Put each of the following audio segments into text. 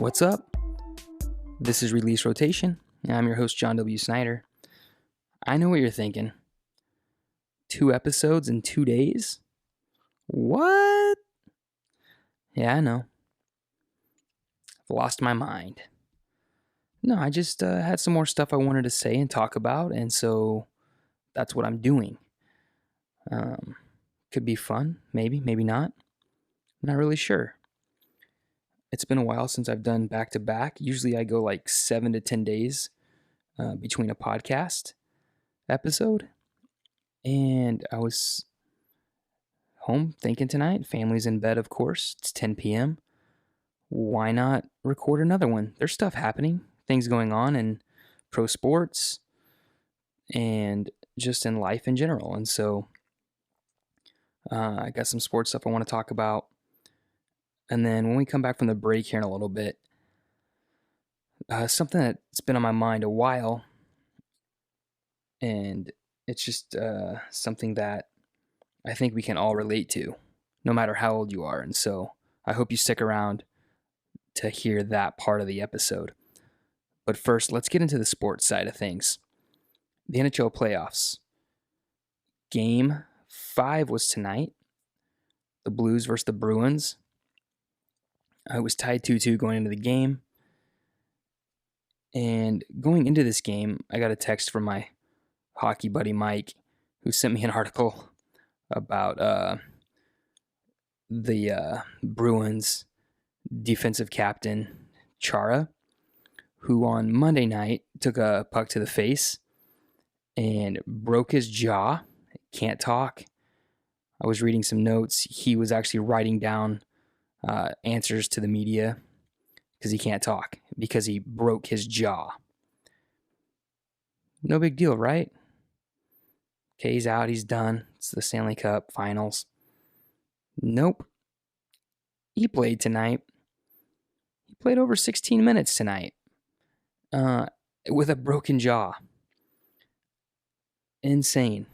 What's up? This is Release Rotation, and I'm your host, John W. Snyder. I know what you're thinking. 2 episodes in 2 days? What? Yeah, I know. I've lost my mind. No, I just had some more stuff I wanted to say and talk about, and so that's what I'm doing. Could be fun, maybe not. I'm not really sure. It's been a while since I've done back-to-back. Usually I go like 7 to 10 days between a podcast episode. And I was home thinking tonight, family's in bed, of course, it's 10 p.m. Why not record another one? There's stuff happening, things going on in pro sports and just in life in general. And so I got some sports stuff I want to talk about. And then when we come back from the break here in a little bit, something that's been on my mind a while, and it's just something that I think we can all relate to, no matter how old you are. And so I hope you stick around to hear that part of the episode. But first, let's get into the sports side of things. The NHL playoffs. Game 5 was tonight. The Blues versus the Bruins. It was tied 2-2 going into the game. And going into this game, I got a text from my hockey buddy Mike, who sent me an article about the Bruins defensive captain, Chara, who on Monday night took a puck to the face and broke his jaw. Can't talk. I was reading some notes. He was actually writing down answers to the media because he can't talk, because he broke his jaw. No big deal, right? Okay, he's out, he's done. It's the Stanley Cup Finals. Nope. He played tonight. He played over 16 minutes tonight with a broken jaw. Insane.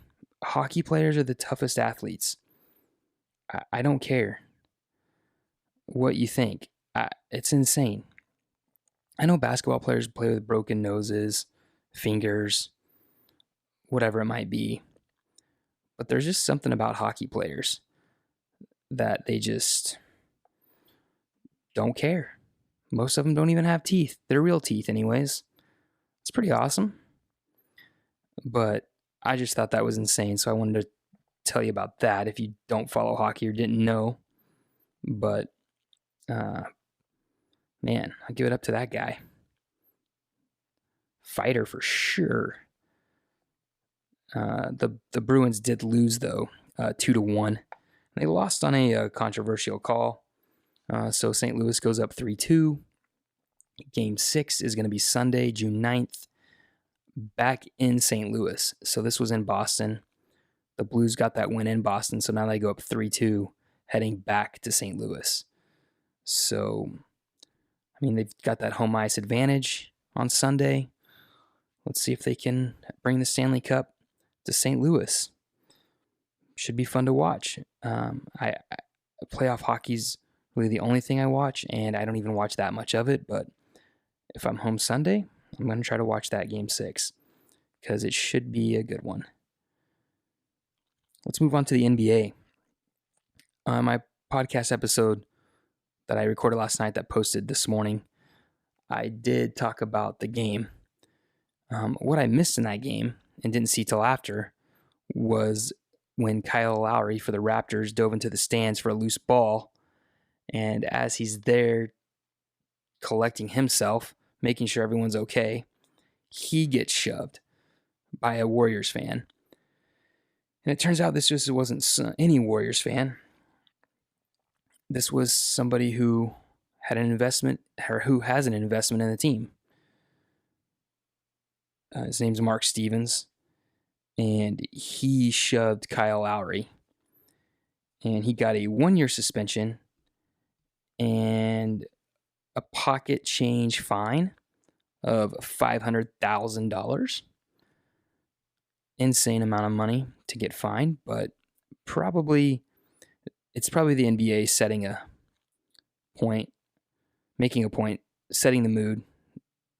Hockey players are the toughest athletes. I don't care what you think. It's insane. I know basketball players play with broken noses, fingers, whatever it might be. But there's just something about hockey players that they just don't care. Most of them don't even have teeth. They're real teeth anyways. It's pretty awesome. But I just thought that was insane, so I wanted to tell you about that if you don't follow hockey or didn't know. But, man, I give it up to that guy. Fighter for sure. The Bruins did lose, though, 2-1. They lost on a controversial call. So St. Louis goes up 3-2. Game 6 is going to be Sunday, June 9th, back in St. Louis. So this was in Boston. The Blues got that win in Boston, so now they go up 3-2, heading back to St. Louis. So, I mean, they've got that home ice advantage on Sunday. Let's see if they can bring the Stanley Cup to St. Louis. Should be fun to watch. Playoff hockey's really the only thing I watch, and I don't even watch that much of it. But if I'm home Sunday, I'm going to try to watch that Game 6 because it should be a good one. Let's move on to the NBA. My podcast episode that I recorded last night that posted this morning, I did talk about the game. What I missed in that game and didn't see till after was when Kyle Lowry for the Raptors dove into the stands for a loose ball. And as he's there collecting himself, making sure everyone's okay, he gets shoved by a Warriors fan. And it turns out this just wasn't any Warriors fan. This was somebody who had an investment, or who has an investment in the team. His name's Mark Stevens, and he shoved Kyle Lowry. And he got a 1-year suspension and a pocket change fine of $500,000. Insane amount of money to get fined, but it's probably the NBA setting a point, making a point setting the mood.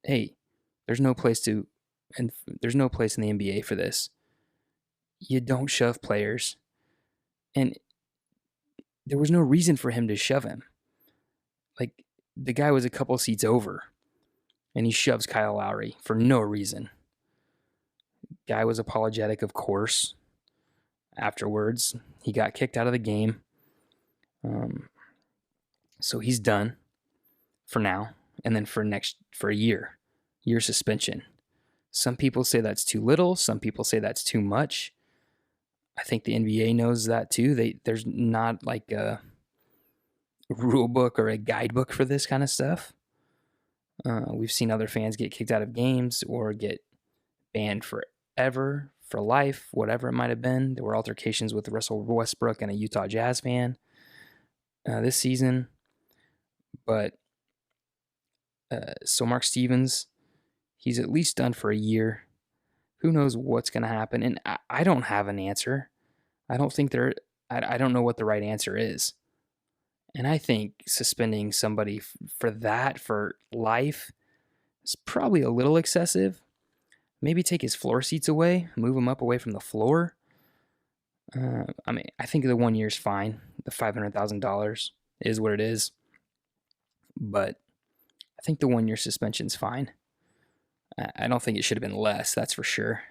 Hey, there's no place in the NBA for this. You don't shove players. And there was no reason for him to shove him. Like, the guy was a couple seats over, and he shoves Kyle Lowry for no reason. Guy was apologetic, of course. Afterwards, he got kicked out of the game. So he's done for now, and then for a year suspension. Some people say that's too little. Some people say that's too much. I think the NBA knows that too. There's not like a rule book or a guidebook for this kind of stuff. We've seen other fans get kicked out of games or get banned forever, for life, whatever it might have been. There were altercations with Russell Westbrook and a Utah Jazz fan this season. But so Mark Stevens, he's at least done for a year. Who knows what's going to happen? And I don't have an answer. I don't know what the right answer is. And I think suspending somebody for that for life is probably a little excessive. Maybe take his floor seats away, move him up away from the floor. I think the 1 year is fine. The $500,000 is what it is. But I think the 1 year suspension is fine. I don't think it should have been less, that's for sure.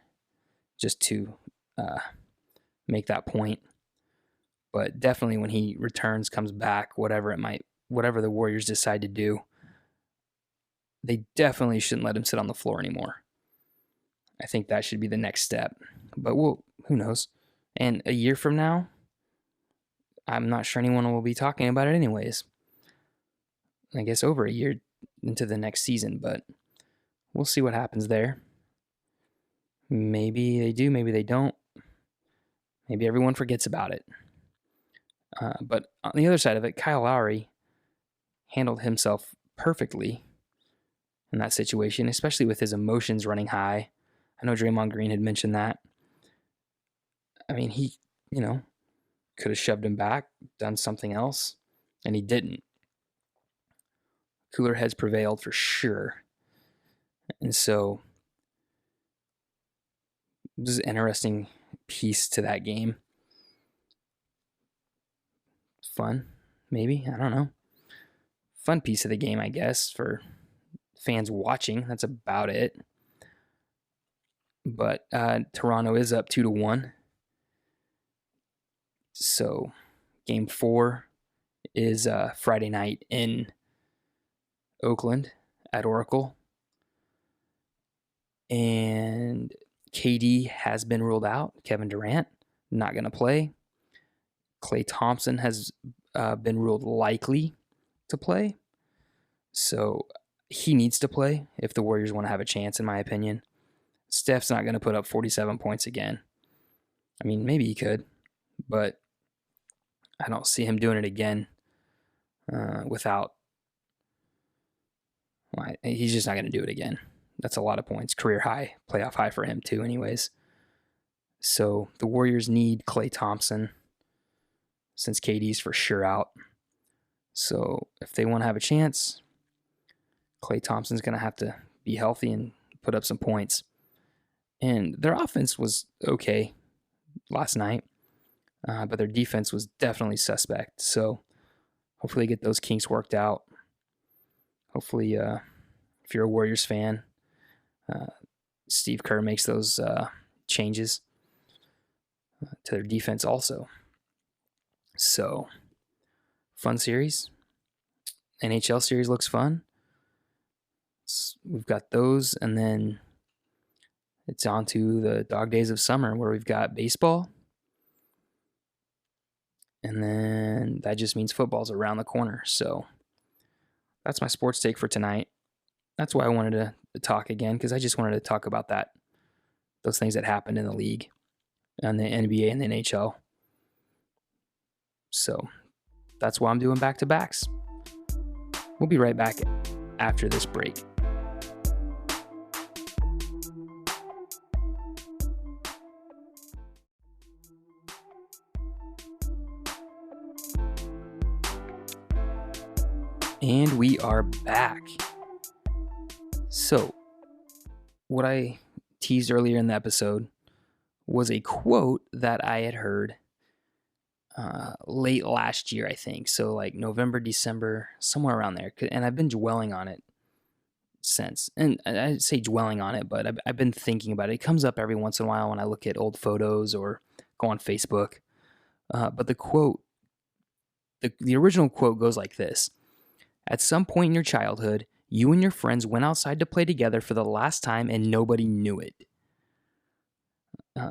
Just to make that point. But definitely when he returns, comes back, whatever the Warriors decide to do, they definitely shouldn't let him sit on the floor anymore. I think that should be the next step. But who knows? And a year from now, I'm not sure anyone will be talking about it anyways. I guess over a year into the next season, but we'll see what happens there. Maybe they do, maybe they don't. Maybe everyone forgets about it. But on the other side of it, Kyle Lowry handled himself perfectly in that situation, especially with his emotions running high. I know Draymond Green had mentioned that. I mean, he, could have shoved him back, done something else, and he didn't. Cooler heads prevailed for sure. And so, this is an interesting piece to that game. Fun, maybe, I don't know. Fun piece of the game, I guess, for fans watching. That's about it. But Toronto is up 2-1. So game 4 is Friday night in Oakland at Oracle. And KD has been ruled out. Kevin Durant, not going to play. Klay Thompson has been ruled likely to play. So he needs to play if the Warriors want to have a chance, in my opinion. Steph's not going to put up 47 points again. I mean, maybe he could, but I don't see him doing it again without... Well, he's just not going to do it again. That's a lot of points. Career high, playoff high for him too anyways. So the Warriors need Klay Thompson since KD's for sure out. So if they want to have a chance, Klay Thompson's going to have to be healthy and put up some points. And their offense was okay last night, but their defense was definitely suspect. So hopefully they get those kinks worked out. Hopefully, if you're a Warriors fan, Steve Kerr makes those changes to their defense also. So, fun series. NHL series looks fun. We've got those, and then it's on to the dog days of summer where we've got baseball. And then that just means football's around the corner. So that's my sports take for tonight. That's why I wanted to talk again, because I just wanted to talk about those things that happened in the league, and the NBA and the NHL. So that's why I'm doing back-to-backs. We'll be right back after this break. And we are back. So, what I teased earlier in the episode was a quote that I had heard late last year, I think. So, like November, December, somewhere around there. And I've been dwelling on it since. And I say dwelling on it, but I've been thinking about it. It comes up every once in a while when I look at old photos or go on Facebook. But the quote, the original quote goes like this: At some point in your childhood, you and your friends went outside to play together for the last time and nobody knew it.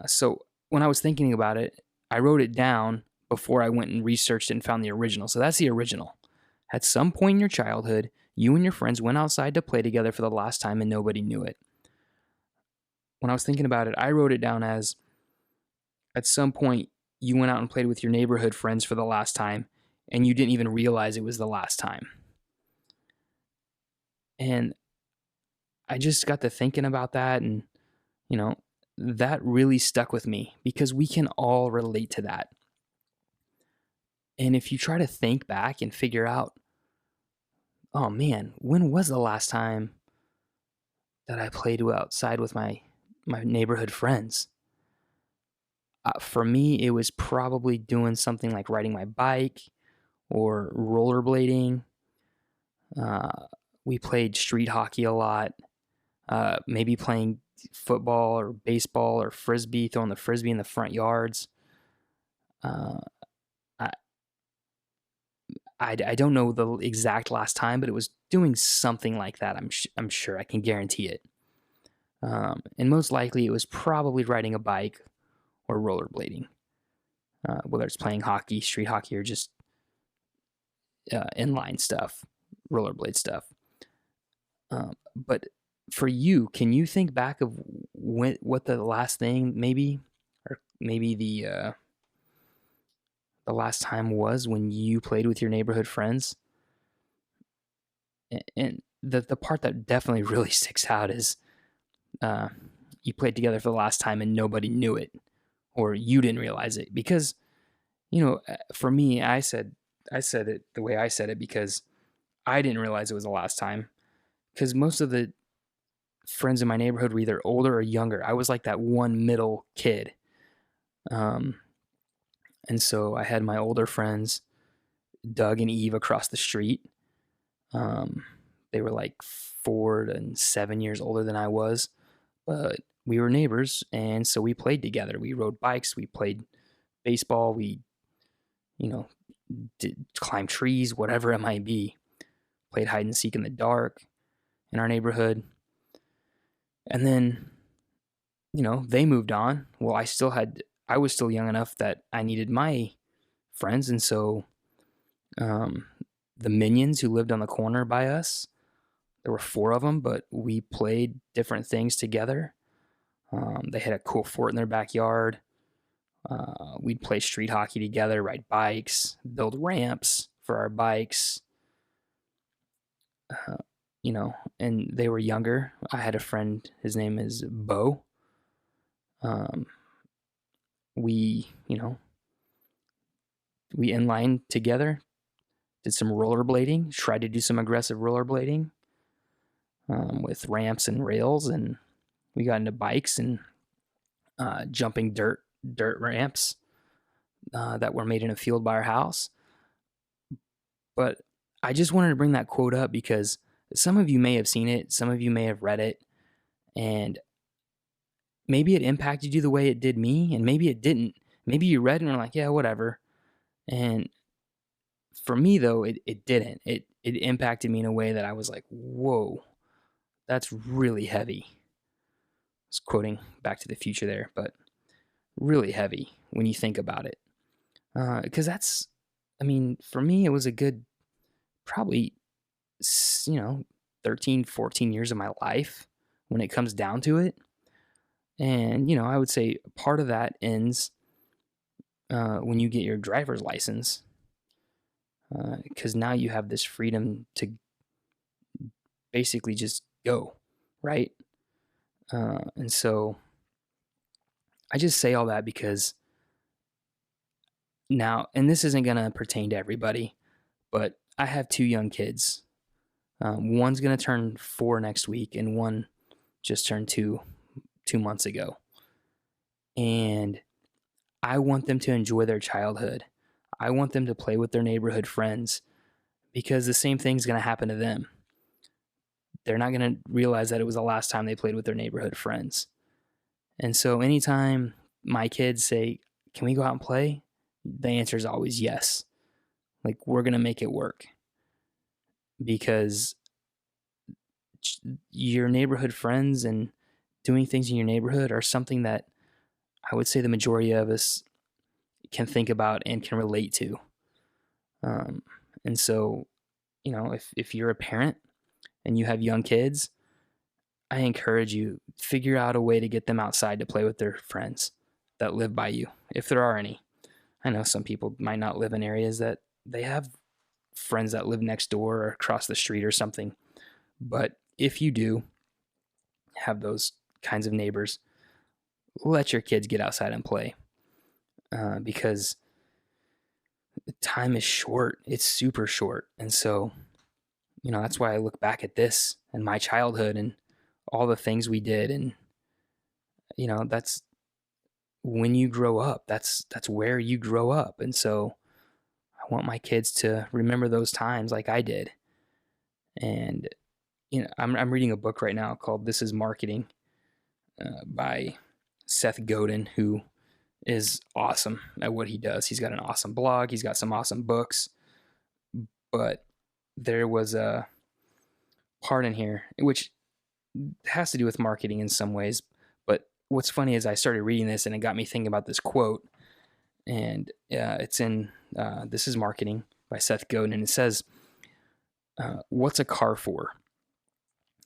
So when I was thinking about it, I wrote it down before I went and researched it and found the original. So that's the original. At some point in your childhood, you and your friends went outside to play together for the last time and nobody knew it. When I was thinking about it, I wrote it down as, at some point, you went out and played with your neighborhood friends for the last time and you didn't even realize it was the last time. And I just got to thinking about that, and, that really stuck with me because we can all relate to that. And if you try to think back and figure out, oh man, when was the last time that I played outside with my neighborhood friends? For me, it was probably doing something like riding my bike or rollerblading. We played street hockey a lot. Maybe playing football or baseball or frisbee, throwing the frisbee in the front yards. I I don't know the exact last time, but it was doing something like that. I'm sure, I can guarantee it. And most likely, it was probably riding a bike or rollerblading, whether it's playing hockey, street hockey, or just inline stuff, rollerblade stuff. But for you, can you think back of what the last thing maybe, or maybe the last time was when you played with your neighborhood friends? And the part that definitely really sticks out is you played together for the last time and nobody knew it, or you didn't realize it. Because, for me, I said it the way I said it because I didn't realize it was the last time. Because most of the friends in my neighborhood were either older or younger. I was like that one middle kid. And so I had my older friends, Doug and Eve, across the street. They were like 4 and 7 years older than I was, but we were neighbors, and so we played together. We rode bikes, we played baseball, we, did climb trees, whatever it might be. Played hide and seek in the dark in our neighborhood. And then, they moved on. Well, I was still young enough that I needed my friends, and so the minions who lived on the corner by us, there were 4 of them, but we played different things together. They had a cool fort in their backyard. We'd play street hockey together, ride bikes, build ramps for our bikes. And they were younger. I had a friend, his name is Bo. We inlined together, did some rollerblading, tried to do some aggressive rollerblading with ramps and rails, and we got into bikes and jumping dirt ramps that were made in a field by our house. But I just wanted to bring that quote up because some of you may have seen it, some of you may have read it, and maybe it impacted you the way it did me, and maybe it didn't. Maybe you read it and were like, yeah, whatever. And for me, though, it didn't. It impacted me in a way that I was like, whoa, that's really heavy. I was quoting Back to the Future there, but really heavy when you think about it. Because for me, it was a good, probably, 13, 14 years of my life when it comes down to it. And, I would say part of that ends when you get your driver's license. Because now you have this freedom to basically just go, right? And so I just say all that because now, and this isn't going to pertain to everybody, but I have 2 young kids. One's going to turn 4 next week, and one just turned 2 months ago. And I want them to enjoy their childhood. I want them to play with their neighborhood friends, because the same thing's going to happen to them. They're not going to realize that it was the last time they played with their neighborhood friends. And so anytime my kids say, "Can we go out and play?" the answer is always yes. Like, we're going to make it work, because your neighborhood friends and doing things in your neighborhood are something that I would say the majority of us can think about and can relate to. And so, if you're a parent and you have young kids, I encourage you, figure out a way to get them outside to play with their friends that live by you, if there are any. I know some people might not live in areas that they have friends that live next door or across the street or something. But if you do have those kinds of neighbors, let your kids get outside and play, because time is short. It's super short. And so, that's why I look back at this and my childhood and all the things we did. And, that's when you grow up, that's where you grow up. And so I want my kids to remember those times like I did. And, I'm reading a book right now called This Is Marketing, by Seth Godin, who is awesome at what he does. He's got an awesome blog. He's got some awesome books. But there was a part in here which has to do with marketing in some ways. But what's funny is I started reading this and it got me thinking about this quote. And it's in This Is Marketing by Seth Godin. And it says, "What's a car for?"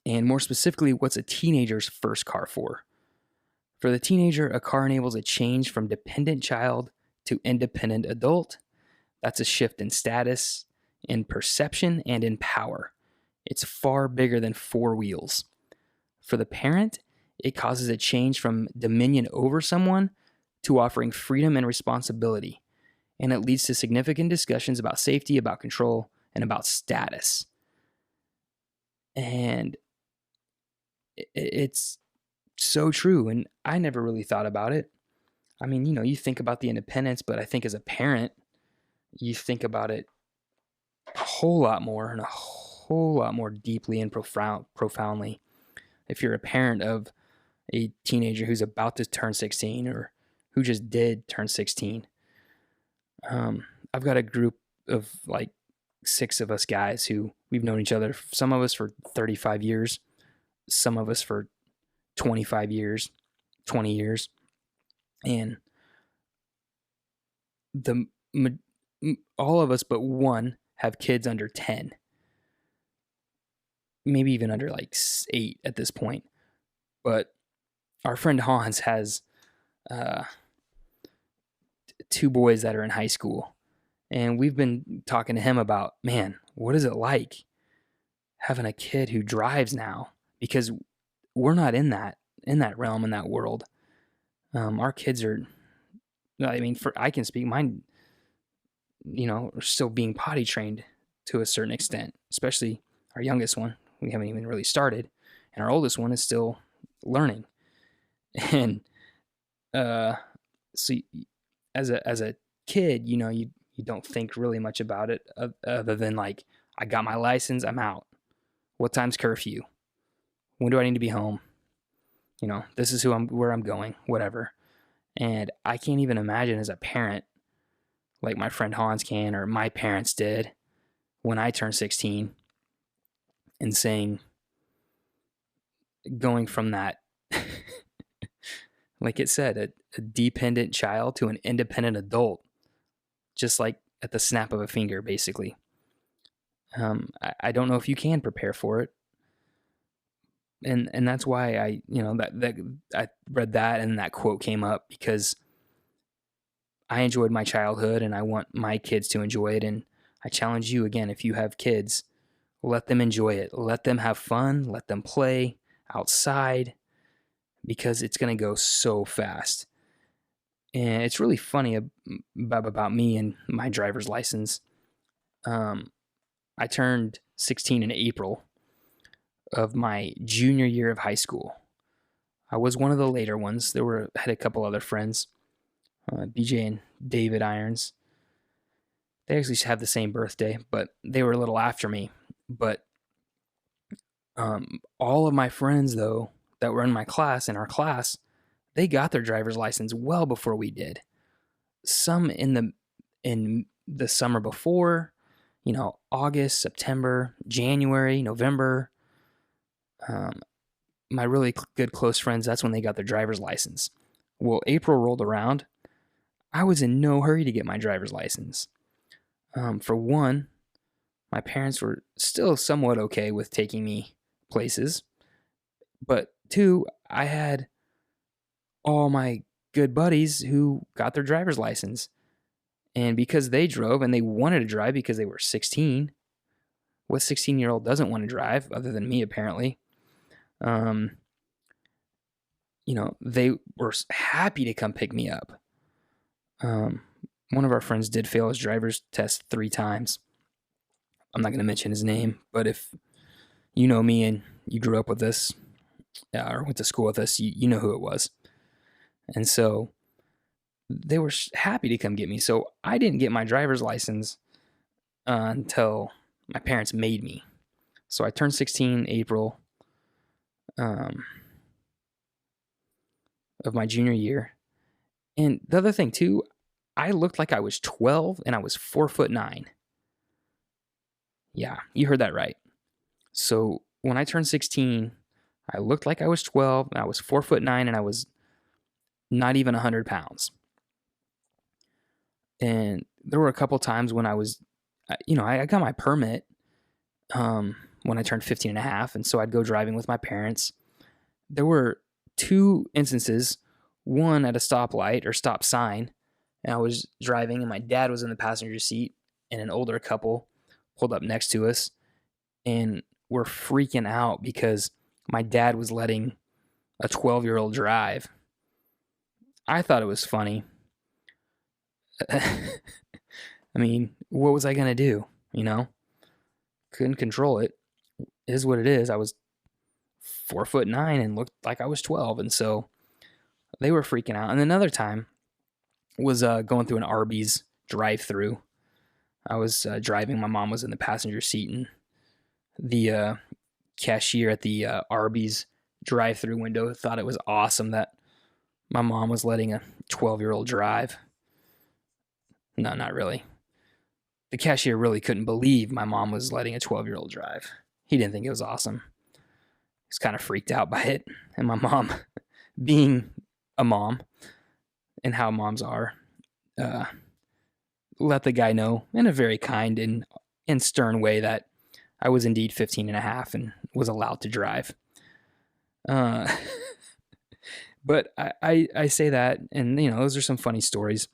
And more specifically, what's a teenager's first car for? For the teenager, a car enables a change from dependent child to independent adult. That's a shift in status, in perception, and in power. It's far bigger than 4 wheels. For the parent, it causes a change from dominion over someone to offering freedom and responsibility. And it leads to significant discussions about safety, about control, and about status. And it's so true. And I never really thought about it. I mean, you think about the independence, but I think as a parent, you think about it a whole lot more and a whole lot more deeply and profoundly. If you're a parent of a teenager who's about to turn 16 or who just did turn 16, I've got a group of like 6 of us guys who we've known each other, some of us for 35 years, some of us for 25 years, 20 years. And all of us but one have kids under 10, maybe even under like 8 at this point. But our friend Hans has 2 boys that are in high school. And we've been talking to him about, man, what is it like having a kid who drives now? Because we're not in that realm, in that world. Our kids are, I can speak, mine, are still being potty trained to a certain extent, especially our youngest one. We haven't even really started. And our oldest one is still learning. And so as a kid, you don't think really much about it other than like, I got my license, I'm out. What time's curfew? When do I need to be home? This is where I'm going, whatever. And I can't even imagine as a parent, like my friend Hans can, or my parents did when I turned 16, and going from that, like it said, a dependent child to an independent adult, just like at the snap of a finger, basically. I don't know if you can prepare for it. And that's why I read that and that quote came up, because I enjoyed my childhood and I want my kids to enjoy it. And I challenge you again, if you have kids, let them enjoy it. Let them have fun. Let them play outside, because it's going to go so fast. And it's really funny about me and my driver's license. I turned 16 in April of my junior year of high school. I was one of the later ones. Had a couple other friends, BJ and David Irons. They actually have the same birthday, but they were a little after me. But all of my friends, though, that were in our class, they got their driver's license well before we did. Some in the summer before, August, September, January, November. My really good close friends, that's when they got their driver's license. Well, April rolled around. I was in no hurry to get my driver's license. For one, my parents were still somewhat okay with taking me places. But two, I had all my good buddies who got their driver's license. And because they drove and they wanted to drive because they were 16, what 16-year-old doesn't want to drive other than me, apparently? They were happy to come pick me up. One of our friends did fail his driver's test 3 times. I'm not going to mention his name, but if you know me and you grew up with us or went to school with us, you know who it was. And so they were happy to come get me. So I didn't get my driver's license until my parents made me. So I turned 16 April of my junior year. And the other thing too, I looked like I was 12 and I was 4'9". Yeah, you heard that right. So when I turned 16, I looked like I was 12 and I was 4'9" and I was not even 100 pounds. And there were a couple times when I was, I got my permit when I turned 15 and a half. And so I'd go driving with my parents. There were 2 instances, one at a stoplight or stop sign. And I was driving and my dad was in the passenger seat and an older couple pulled up next to us and were freaking out because my dad was letting a 12-year-old drive. I thought it was funny. I mean, what was I going to do? Couldn't control it. It is what it is. I was 4'9" and looked like I was 12. And so they were freaking out. And another time was going through an Arby's drive-through. I was driving. My mom was in the passenger seat, and the cashier at the Arby's drive-through window thought it was awesome that my mom was letting a 12-year-old drive. No, not really. The cashier really couldn't believe my mom was letting a 12-year-old drive. He didn't think it was awesome. He was kind of freaked out by it. And my mom, being a mom and how moms are, let the guy know in a very kind and stern way that I was indeed 15 and a half and was allowed to drive. But I say that, and those are some funny stories.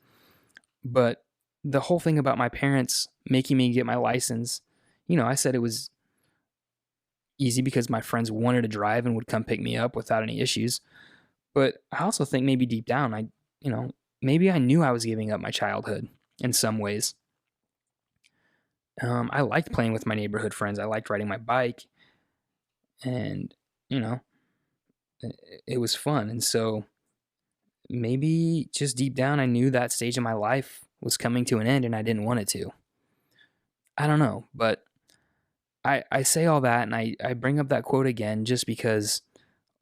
But the whole thing about my parents making me get my license, I said it was easy because my friends wanted to drive and would come pick me up without any issues. But I also think maybe deep down, maybe I knew I was giving up my childhood in some ways. I liked playing with my neighborhood friends. I liked riding my bike, and it was fun. And so maybe just deep down, I knew that stage of my life was coming to an end, and I didn't want it to. I don't know, but I say all that, and I bring up that quote again just because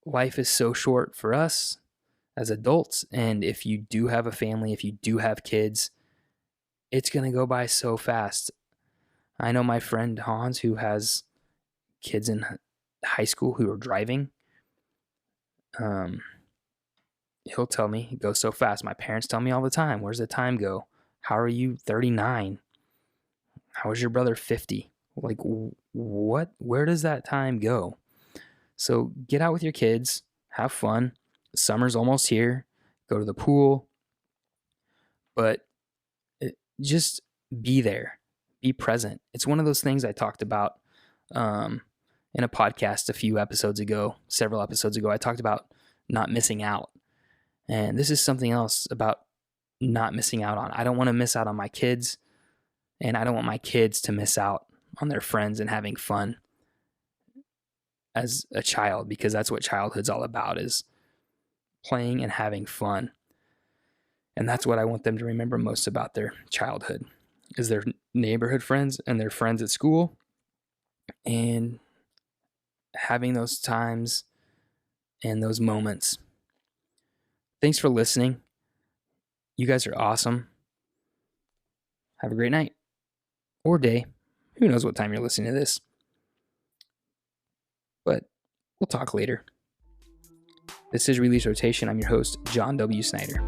life is so short for us as adults, and if you do have a family, if you do have kids, it's going to go by so fast. I know my friend Hans, who has kids in high school who are driving. He'll tell me it goes so fast. My parents tell me all the time, where's the time go? How are you 39? How is your brother 50? Like, what? Where does that time go? So get out with your kids, have fun. Summer's almost here. Go to the pool. But just be there. Be present. It's one of those things I talked about in a podcast several episodes ago. I talked about not missing out. And this is something else about not missing out on. I don't want to miss out on my kids, and I don't want my kids to miss out on their friends and having fun as a child, because that's what childhood's all about, is playing and having fun. And that's what I want them to remember most about their childhood, is their neighborhood friends and their friends at school, and having those times and those moments. Thanks for listening. You guys are awesome. Have a great night or day. Who knows what time you're listening to this? But we'll talk later. This is Release Rotation. I'm your host, John W. Snyder.